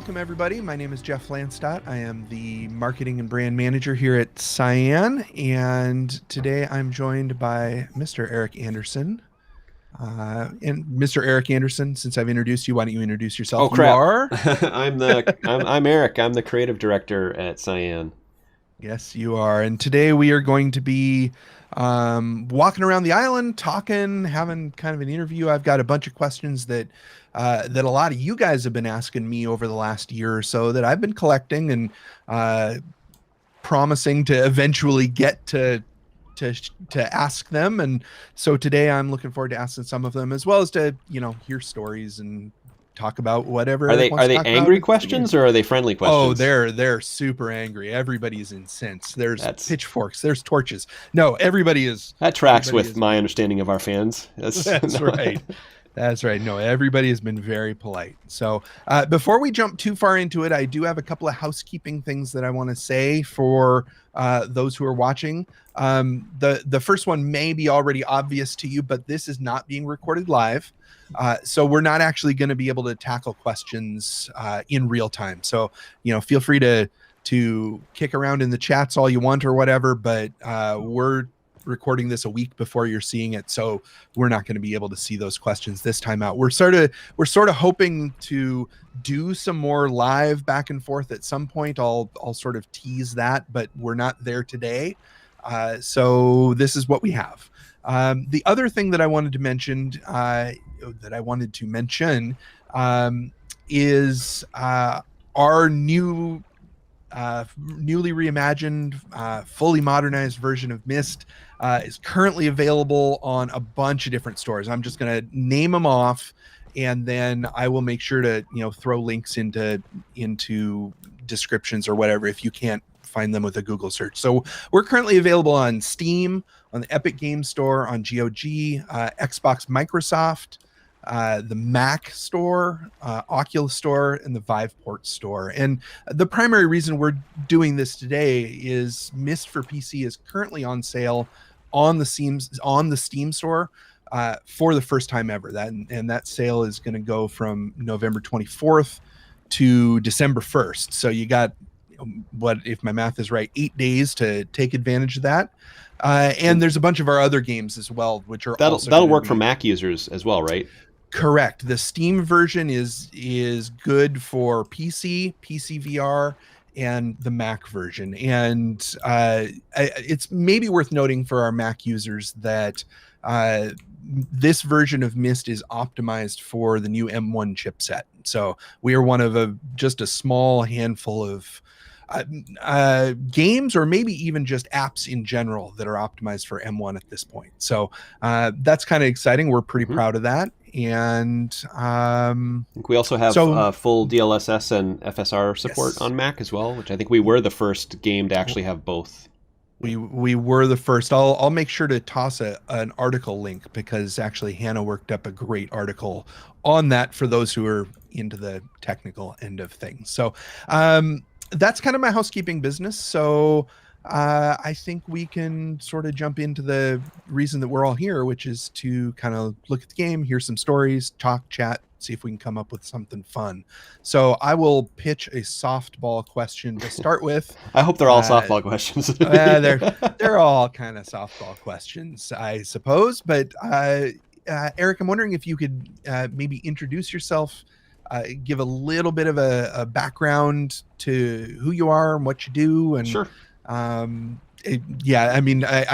Welcome, everybody. My name is Jeff Lanctot. I am the marketing and brand manager here at Cyan, and today I'm joined by Mr. Eric Anderson. And Mr. Eric Anderson, since I've introduced you, why don't you introduce yourself? Oh crap! You are? I'm Eric. I'm the creative director at Cyan. Yes, you are. And today we are going to be walking around the island, talking, having kind of an interview. I've got a bunch of questions that a lot of you guys have been asking me over the last year or so that I've been collecting and promising to eventually get to ask them. And so today I'm looking forward to asking some of them, as well as to hear stories and talk about whatever Are Eric they wants are to they talk about. angry questions or are they friendly Oh, questions? they're super angry. Everybody's incensed. There's That's pitchforks. There's torches. No, everybody is. that tracks Everybody with is. my understanding of our fans. That's right. That's right. No, everybody has been very polite. So before we jump too far into it, I do have a couple of housekeeping things that I want to say for those who are watching. The first one may be already obvious to you, but this is not being recorded live. So we're not actually going to be able to tackle questions in real time. So, feel free to kick around in the chats all you want or whatever, but we're recording this a week before you're seeing it, so we're not going to be able to see those questions this time out. We're sort of hoping to do some more live back and forth at some point. I'll sort of tease that, but we're not there today. So this is what we have. The other thing that I wanted to mention is our newly reimagined, fully modernized version of Myst is currently available on a bunch of different stores. I'm just going to name them off, and then I will make sure to throw links into descriptions or whatever if you can't find them with a Google search. So we're currently available on Steam, on the Epic Games Store, on GOG, Xbox, Microsoft, the Mac Store, Oculus Store, and the Viveport Store. And the primary reason we're doing this today is Myst for PC is currently on sale on the Steam Store for the first time ever. That sale is going to go from November 24th to December 1st. So you got, what, if my math is right, 8 days to take advantage of that. And there's a bunch of our other games as well, which are that'll work for Mac users as well, right? Correct. The Steam version is good for PC, PCVR, and the Mac version. And it's maybe worth noting for our Mac users that this version of Myst is optimized for the new M1 chipset. So we are one of just a small handful of games, or maybe even just apps in general, that are optimized for M1 at this point. So that's kind of exciting. We're pretty proud of that. And I think we also have full DLSS and FSR support on Mac as well, which I think we were the first game to actually have both. We were the first. I'll make sure to toss an article link, because actually Hannah worked up a great article on that for those who are into the technical end of things. So that's kind of my housekeeping business. So I think we can sort of jump into the reason that we're all here, which is to kind of look at the game, hear some stories, talk, chat, see if we can come up with something fun. So I will pitch a softball question to start with. I hope they're all softball questions. They're all kind of softball questions, I suppose. But Eric, I'm wondering if you could maybe introduce yourself, give a little bit of a background to who you are and what you do. And sure. I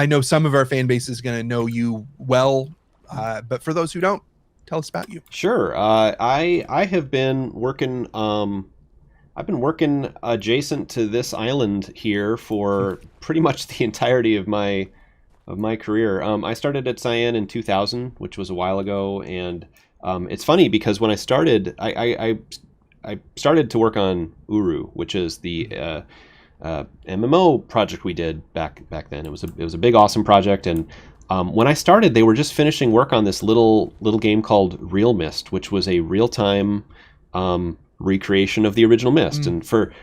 know some of our fan base is going to know you well, but for those who don't, tell us about you. Sure. I have been working. I've been working adjacent to this island here for pretty much the entirety of my career. I started at Cyan in 2000, which was a while ago, and it's funny because when I started, I started to work on Uru, which is the MMO project we did back then. It was a big, awesome project, and when I started, they were just finishing work on this little game called Real Myst, which was a real-time recreation of the original Myst. And for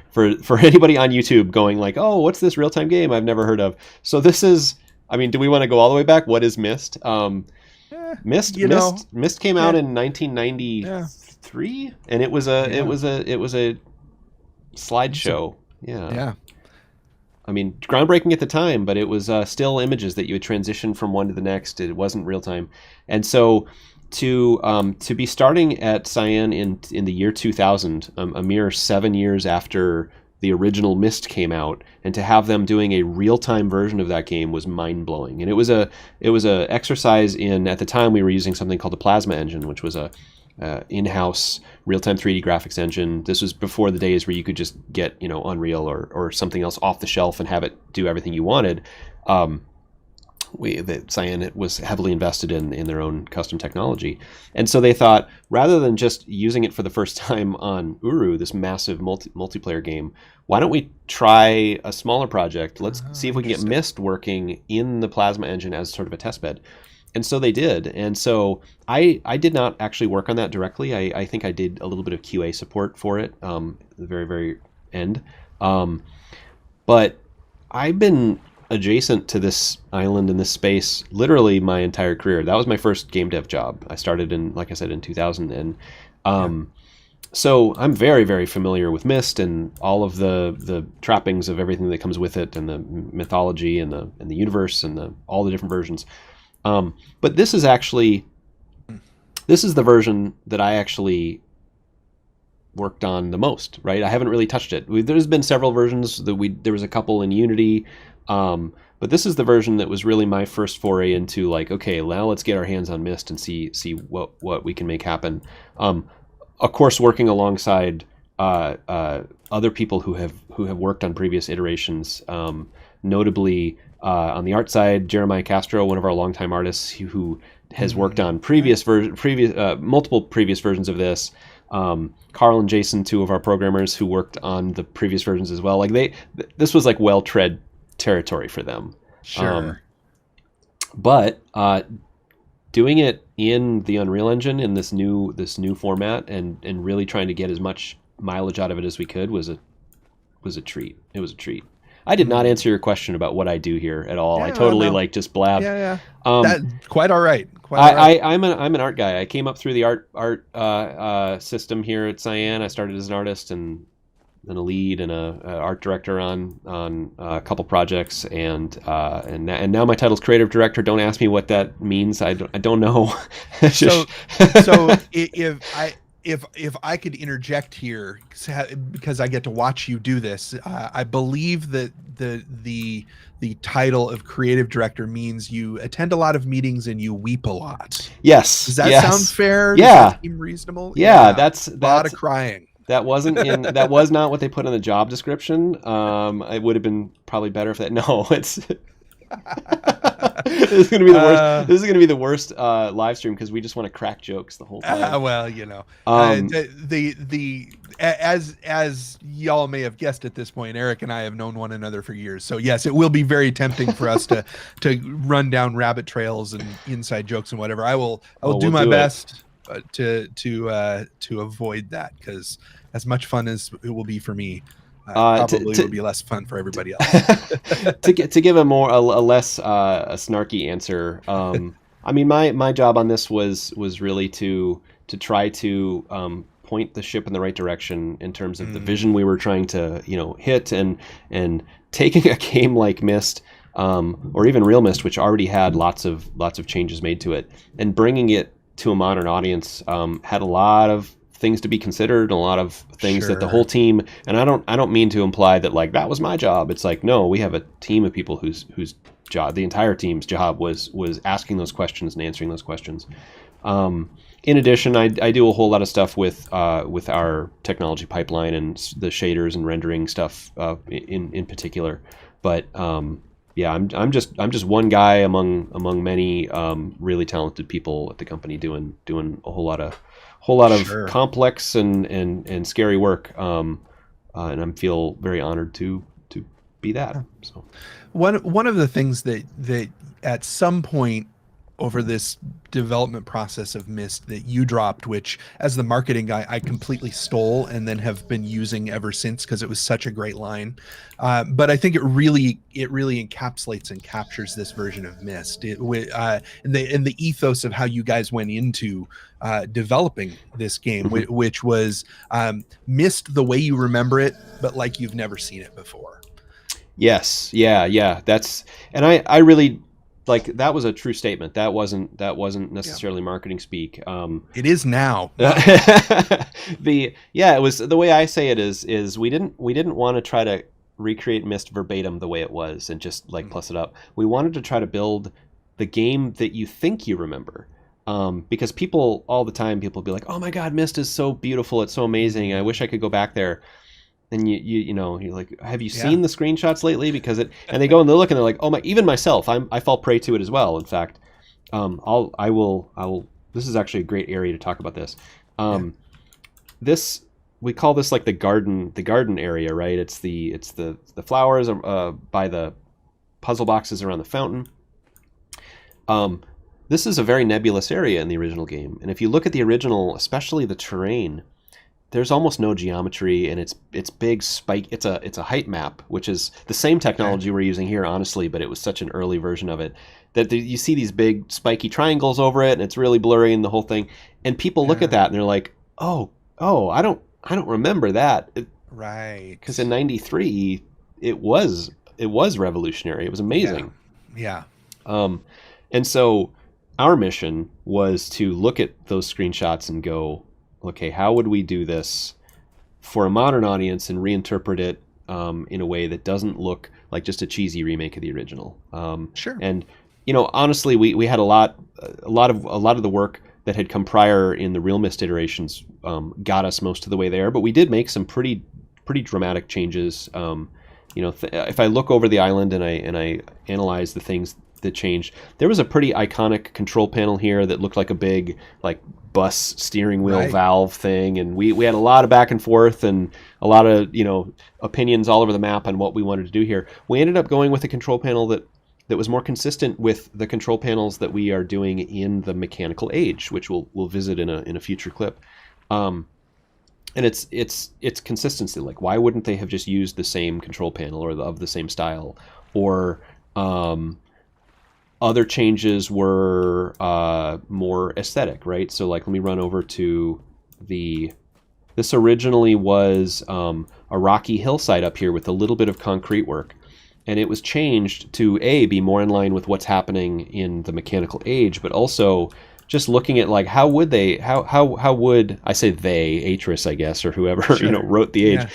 anybody on YouTube going like, "Oh, what's this real-time game I've never heard of?" So this is, I mean, do we want to go all the way back? What is Myst? Myst came out in 1993, and it was a slideshow. Yeah. Yeah. I mean, groundbreaking at the time, but it was still images that you would transition from one to the next. It wasn't real time, and so to be starting at Cyan in the year 2000, a mere 7 years after the original Myst came out, and to have them doing a real time version of that game was mind blowing. And it was a exercise in, at the time we were using something called the Plasma engine, which was a in-house real-time 3D graphics engine. This was before the days where you could just get, Unreal or something else off the shelf and have it do everything you wanted. Cyan was heavily invested in their own custom technology. And so they thought, rather than just using it for the first time on Uru, this massive multiplayer game, why don't we try a smaller project? Let's see if we can get Myst working in the Plasma engine as sort of a test bed. And so they did. And so I did not actually work on that directly. I think I did a little bit of QA support for it at the very, very end. But I've been adjacent to this island and this space literally my entire career. That was my first game dev job. I started in, like I said, in 2000. And so I'm very, very familiar with Myst and all of the trappings of everything that comes with it, and the mythology and the universe and all the different versions. But this is the version that I actually worked on the most, right? I haven't really touched it. There's been several versions there was a couple in Unity, but this is the version that was really my first foray into, like, okay, now let's get our hands on Myst and see what we can make happen. Of course, working alongside other people who have worked on previous iterations, notably on the art side, Jeremiah Castro, one of our longtime artists who has worked on multiple previous versions of this. Carl and Jason, two of our programmers who worked on the previous versions as well. Like this was like well-tread territory for them. Sure. But doing it in the Unreal Engine in this new format and really trying to get as much mileage out of it as we could was a treat. It was a treat. I did not answer your question about what I do here at all. Yeah, I totally just blab. Yeah. That's quite all right. All right. I'm an art guy. I came up through the art system here at Cyan. I started as an artist and then a lead and a art director on a couple projects, and now my title's creative director. Don't ask me what that means. I don't know. So if I could interject here, because I get to watch you do this, I believe that the title of creative director means you attend a lot of meetings and you weep a lot. Yes. Does that sound fair? Yeah. Does that seem reasonable? Yeah, that's a lot of crying. That was not what they put in the job description. It would have been probably better if that. No, it's. This is gonna be the worst. This is gonna be the worst live stream because we just want to crack jokes the whole time. Well, as y'all may have guessed at this point, Eric and I have known one another for years. So yes, it will be very tempting for us to run down rabbit trails and inside jokes and whatever. I will do my best to avoid that, because as much fun as it will be for me, probably will be less fun for everybody else. to give a less snarky answer, I mean, my job on this was really to try to point the ship in the right direction in terms of the vision we were trying to hit, and taking a game like Myst, or even Real Myst, which already had lots of changes made to it, and bringing it to a modern audience, had a lot of things to be considered, a lot of things that the whole team, and I don't mean to imply that like that was my job. It's like, no, we have a team of people whose job, the entire team's job was asking those questions and answering those questions. In addition, I do a whole lot of stuff with our technology pipeline and the shaders and rendering stuff in particular. But yeah, I'm just one guy among many really talented people at the company doing a whole lot of complex and scary work, and I feel very honored to be that. So one of the things that at some point over this development process of Myst that you dropped, which as the marketing guy, I completely stole and then have been using ever since because it was such a great line. But I think it really encapsulates and captures this version of Myst. And the ethos of how you guys went into developing this game, which was Myst the way you remember it, but like you've never seen it before. Yes. Yeah. And I really, like, that was a true statement. That wasn't necessarily marketing speak. It is now. It was, the way I say it is we didn't want to try to recreate Myst verbatim the way it was and just like plus it up. We wanted to try to build the game that you think you remember. Because people all the time, people be like, "Oh my God, Myst is so beautiful. It's so amazing. I wish I could go back there." And you're like, "Have you seen the screenshots lately?" Because and they go and they look and they're like, "Oh my!" Even myself, I fall prey to it as well. In fact, I will. This is actually a great area to talk about this. This, we call this like the garden area, right? It's the flowers by the puzzle boxes around the fountain. This is a very nebulous area in the original game, and if you look at the original, especially the terrain, there's almost no geometry, and it's big spike. It's a height map, which is the same technology we're using here, honestly, but it was such an early version of it that you see these big spiky triangles over it, and it's really blurry and the whole thing. And people look at that and they're like, "Oh, I don't remember that." Right. Because in '93, it was revolutionary. It was amazing. Yeah. And so our mission was to look at those screenshots and go, okay, how would we do this for a modern audience and reinterpret it in a way that doesn't look like just a cheesy remake of the original? Sure. And honestly, we had a lot of the work that had come prior in the Real Myst iterations got us most of the way there, but we did make some pretty dramatic changes. If I look over the island and I analyze the things that changed, there was a pretty iconic control panel here that looked like a big like bus steering wheel valve thing, and we had a lot of back and forth and a lot of opinions all over the map on what we wanted to do here. We ended up going with a control panel that was more consistent with the control panels that we are doing in the Mechanical Age, which we'll visit in a future clip. And it's consistency. Like, why wouldn't they have just used the same control panel or of the same style? Or other changes were more aesthetic, right? So like, let me run over to this originally was a rocky hillside up here with a little bit of concrete work. And it was changed to be more in line with what's happening in the Mechanical Age, but also just looking at like, how would I say they, Atris, I guess, or whoever wrote the Age,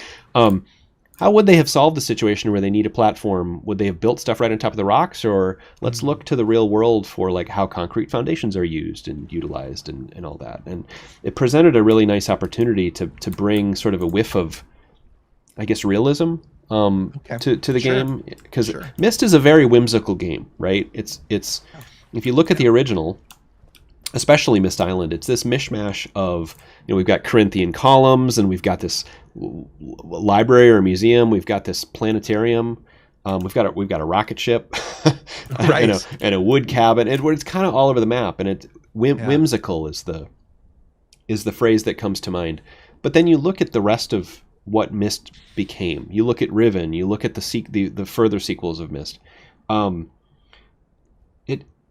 how would they have solved the situation where they need a platform? Would they have built stuff right on top of the rocks, or let's look to the real world for like how concrete foundations are used and utilized and all that? And it presented a really nice opportunity to bring sort of a whiff of, I guess, realism to the game, because Myst is a very whimsical game, right? It's if you look at the original, especially Myst Island, it's this mishmash of, we've got Corinthian columns, and we've got this library or museum, we've got this planetarium, we've got a rocket ship, and a wood cabin. It's kind of all over the map, and whimsical is the phrase that comes to mind. But then you look at the rest of what Myst became. You look at Riven. You look at the further sequels of Myst.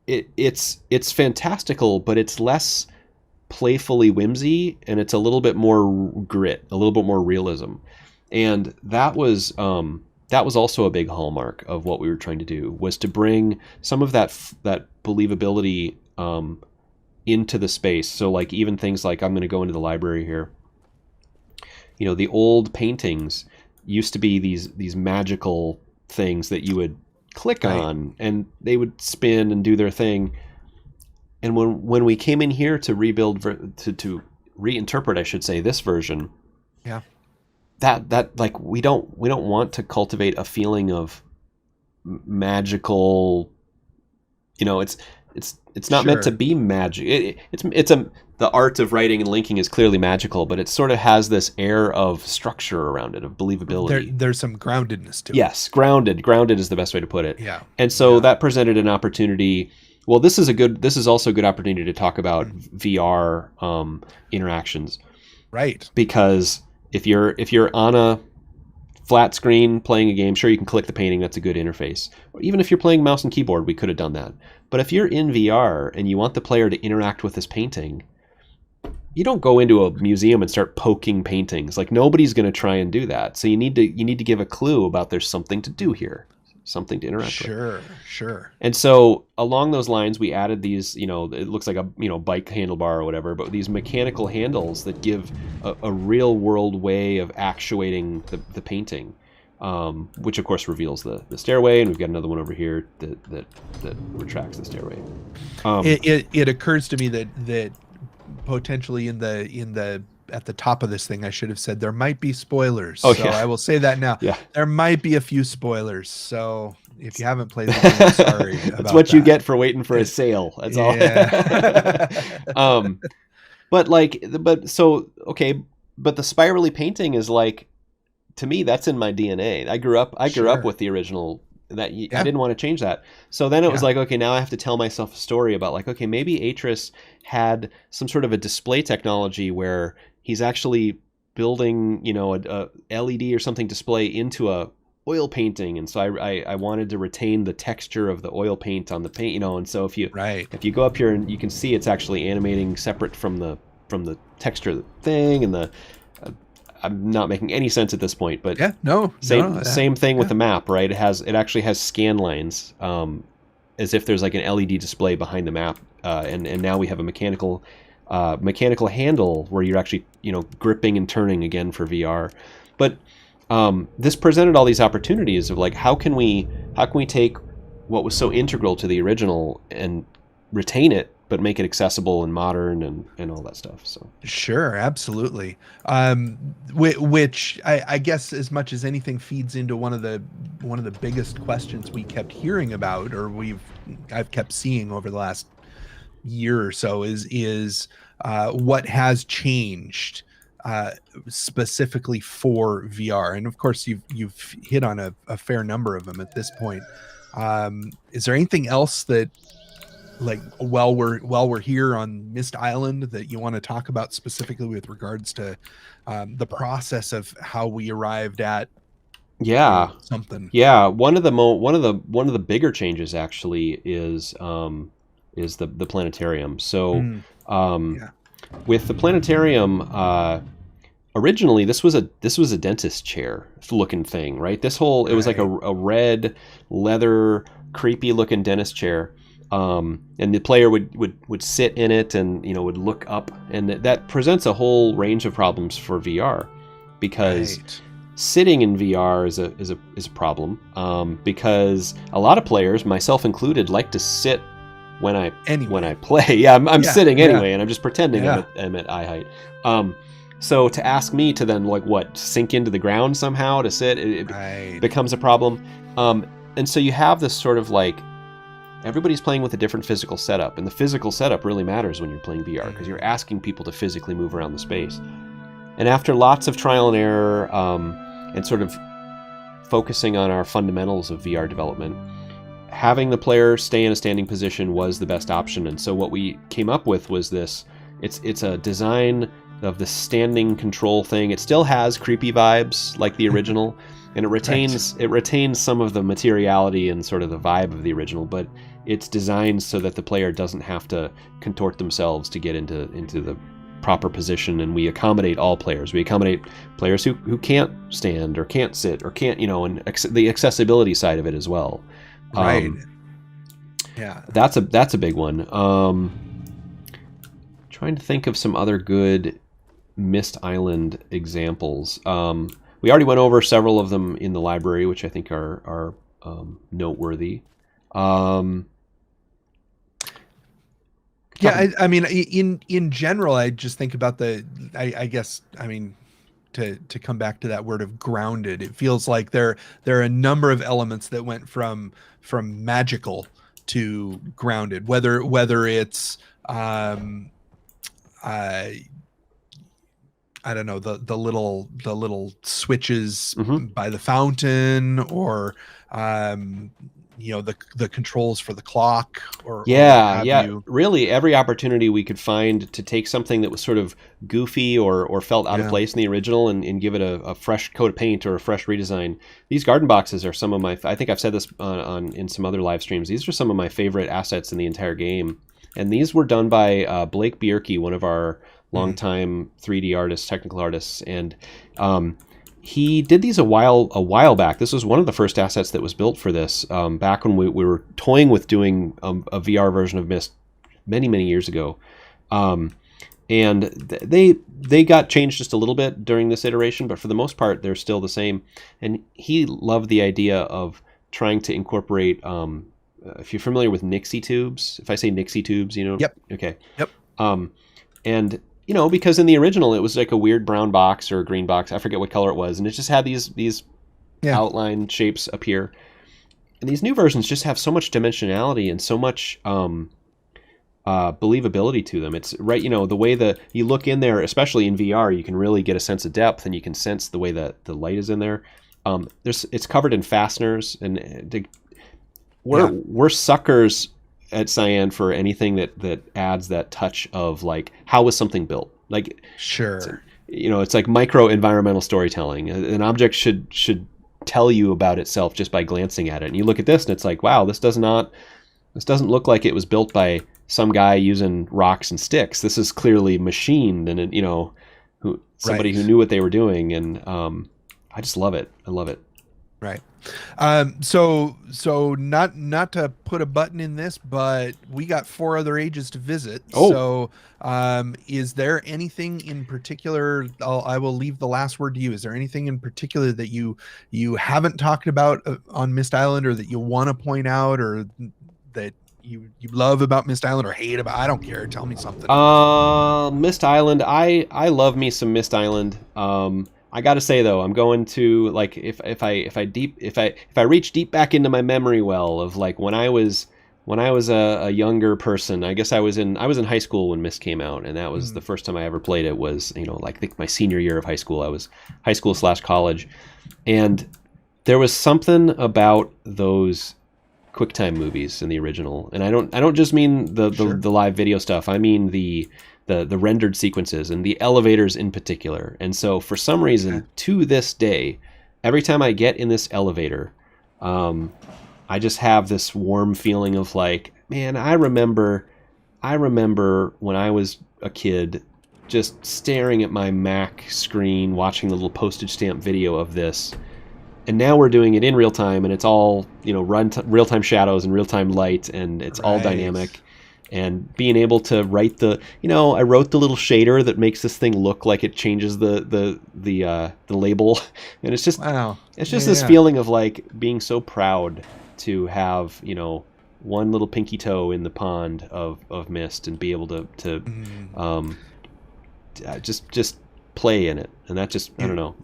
It's fantastical, but it's less playfully whimsy, and it's a little bit more grit, a little bit more realism. And that was also a big hallmark of what we were trying to do, was to bring some of that believability into the space. So like, even things like, I'm going to go into the library here. The old paintings used to be these magical things that you would click on, and they would spin and do their thing. And when we came in here to rebuild, to reinterpret, I should say, this version, that like, we don't want to cultivate a feeling of magical. It's not meant to be magic. The art of writing and linking is clearly magical, but it sort of has this air of structure around it, of believability. There's some groundedness to it. Yes, grounded is the best way to put it. Yeah. And so that presented an opportunity Well, this is also a good opportunity to talk about VR interactions, Right. because if you're on a flat screen playing a game, sure, you can click the painting. That's a good interface. Or even if you're playing mouse and keyboard, we could have done that. But if you're in VR and you want the player to interact with this painting, you don't go into a museum and start poking paintings. Like, nobody's going to try and do that. So you need to give a clue about there's something to do here, something to interact with. Sure. And so along those lines, we added these, it looks like a, bike handlebar or whatever, but these mechanical handles that give a real world way of actuating the painting, which of course reveals the stairway. And we've got another one over here that retracts the stairway. It occurs to me that potentially at the top of this thing, I should have said there might be spoilers. Oh, so yeah. I will say that now. Yeah. There might be a few spoilers. So if you haven't played the game, sorry. That's what you get for waiting for a sale. That's all. But the spirally painting is like, to me, that's in my DNA. I grew up with the original. I didn't want to change that. So then it was like, okay, now I have to tell myself a story about, like, okay, maybe Atris had some sort of a display technology where he's actually building, a LED or something display into a oil painting, and so I wanted to retain the texture of the oil paint on the paint, and so if you go up here and you can see it's actually animating separate from the texture of the thing, and I'm not making any sense at this point, but same thing with the map, right? It actually has scan lines, as if there's like an LED display behind the map, and now we have a mechanical handle where you're actually gripping and turning again for VR. But this presented all these opportunities of, like, how can we take what was so integral to the original and retain it, but make it accessible and modern and all that stuff. So sure, absolutely. Which I guess, as much as anything, feeds into one of the biggest questions we kept hearing about, or I've kept seeing over the last year or so, is what has changed specifically for VR. And of course, you've hit on a fair number of them at this point. Is there anything else that, like, while we're here on Myst Island, that you want to talk about specifically with regards to the process of how we arrived at something? Yeah, one of the bigger changes actually is the planetarium. So with the planetarium, originally this was a dentist chair looking thing, right? It was like a red leather creepy looking dentist chair. And the player would sit in it and would look up, and that presents a whole range of problems for VR, because sitting in VR is a problem, because a lot of players, myself included, like to sit when I play. Yeah, I'm sitting anyway, and I'm just pretending I'm at eye height. So to ask me to then, like, sink into the ground somehow to sit, it becomes a problem. And so you have this sort of, like, everybody's playing with a different physical setup, and the physical setup really matters when you're playing VR, because you're asking people to physically move around the space. And after lots of trial and error, and sort of focusing on our fundamentals of VR development, having the player stay in a standing position was the best option. And so what we came up with was this. It's a design of the standing control thing. It still has creepy vibes like the original, and it retains some of the materiality and sort of the vibe of the original, but it's designed so that the player doesn't have to contort themselves to get into the proper position, and we accommodate all players. We accommodate players who can't stand or can't sit or can't, and the accessibility side of it as well. That's a big one. Trying to think of some other good Myst Island examples. We already went over several of them in the library, which I think are noteworty. I mean, in general, I just think about I guess, to come back to that word of grounded, it feels like there are a number of elements that went from magical to grounded, whether it's I don't know, the little switches by the fountain, or the controls for the clock or what Yeah, have yeah. you. Really, every opportunity we could find to take something that was sort of goofy or felt out of Yeah. place in the original and give it a fresh coat of paint or a fresh redesign. These garden boxes are some of my. I think I've said this on in some other live streams. These are some of my favorite assets in the entire game, and these were done by Blake Bierke, one of our longtime 3D artists, technical artists, and he did these a while back. This was one of the first assets that was built for this, back when we were toying with doing a VR version of Myst many years ago. And they got changed just a little bit during this iteration, but for the most part, they're still the same. And he loved the idea of trying to incorporate, if you're familiar with Nixie tubes, if I say Nixie tubes, you know? Yep. Okay. Yep. And because in the original it was like a weird brown box or a green box, I forget what color it was, and it just had these outline shapes appear. And these new versions just have so much dimensionality and so much believability to them. It's right, the way that you look in there, especially in VR, you can really get a sense of depth, and you can sense the way that the light is in there. It's covered in fasteners, and we're suckers at Cyan for anything that adds that touch of like, how was something built? Like, Sure. It's like micro environmental storytelling. An object should tell you about itself just by glancing at it. And you look at this and it's like, wow, this doesn't look like it was built by some guy using rocks and sticks. This is clearly machined, and somebody who knew what they were doing. And I just love it. I love it. Right. So not to put a button in this, but we got 4 other ages to visit. Oh. So, is there anything in particular? I will leave the last word to you. Is there anything in particular that you haven't talked about on Myst Island, or that you want to point out, or that you love about Myst Island or hate about? I don't care. Tell me something. Myst Island. I love me some Myst Island. I gotta say though, I'm going to, like, if I reach deep back into my memory well of like when I was a younger person. I guess I was in high school when Myst came out, and that was the first time I ever played it. Was like I think my senior year of high school. I was high school / college, and there was something about those QuickTime movies in the original, and I don't just mean the live video stuff. I mean the rendered sequences and the elevators in particular. And so for some reason, to this day, every time I get in this elevator, I just have this warm feeling of like, man, I remember when I was a kid just staring at my Mac screen, watching the little postage stamp video of this. And now we're doing it in real time, and it's all, real time shadows and real time light, and it's all dynamic. And being able to write I wrote the little shader that makes this thing look like it changes the label, and it's just this feeling of like being so proud to have one little pinky toe in the pond of Myst and be able to just play in it, and that just I don't know.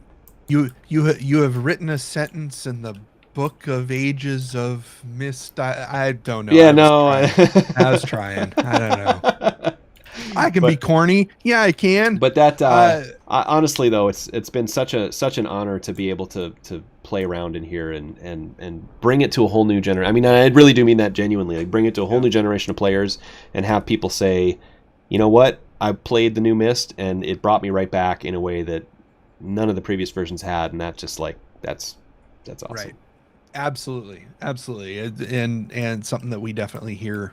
You have written a sentence in the Book of Ages of Myst. I don't know. Yeah, I was trying. I don't know. I can be corny. Yeah, I can. But that honestly though, it's been such an honor to be able to play around in here and bring it to a whole new generation. I mean, I really do mean that genuinely. Like, bring it to a whole new generation of players and have people say, you know what? I played the new Myst and it brought me right back in a way that none of the previous versions had, and that's just like that's awesome. Right. Absolutely. And something that we definitely hear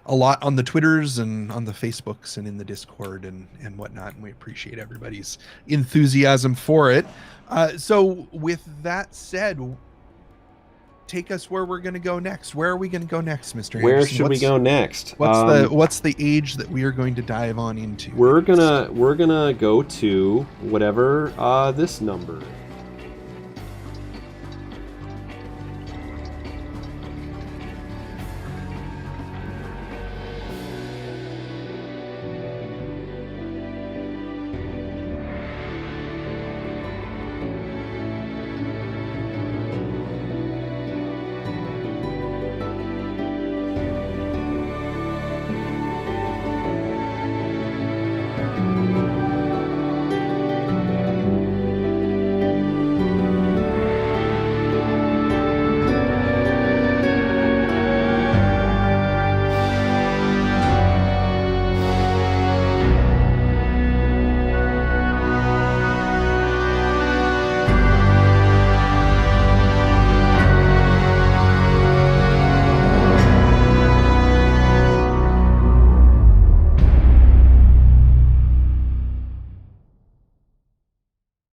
a lot on the Twitters and on the Facebooks and in the Discord and whatnot, and we appreciate everybody's enthusiasm for it. So with that said, take us where we're going to go next. Where are we going to go next, Mr. Where Anderson? should we go next? What's the age that we are going to dive on into? We're gonna go to whatever this number is.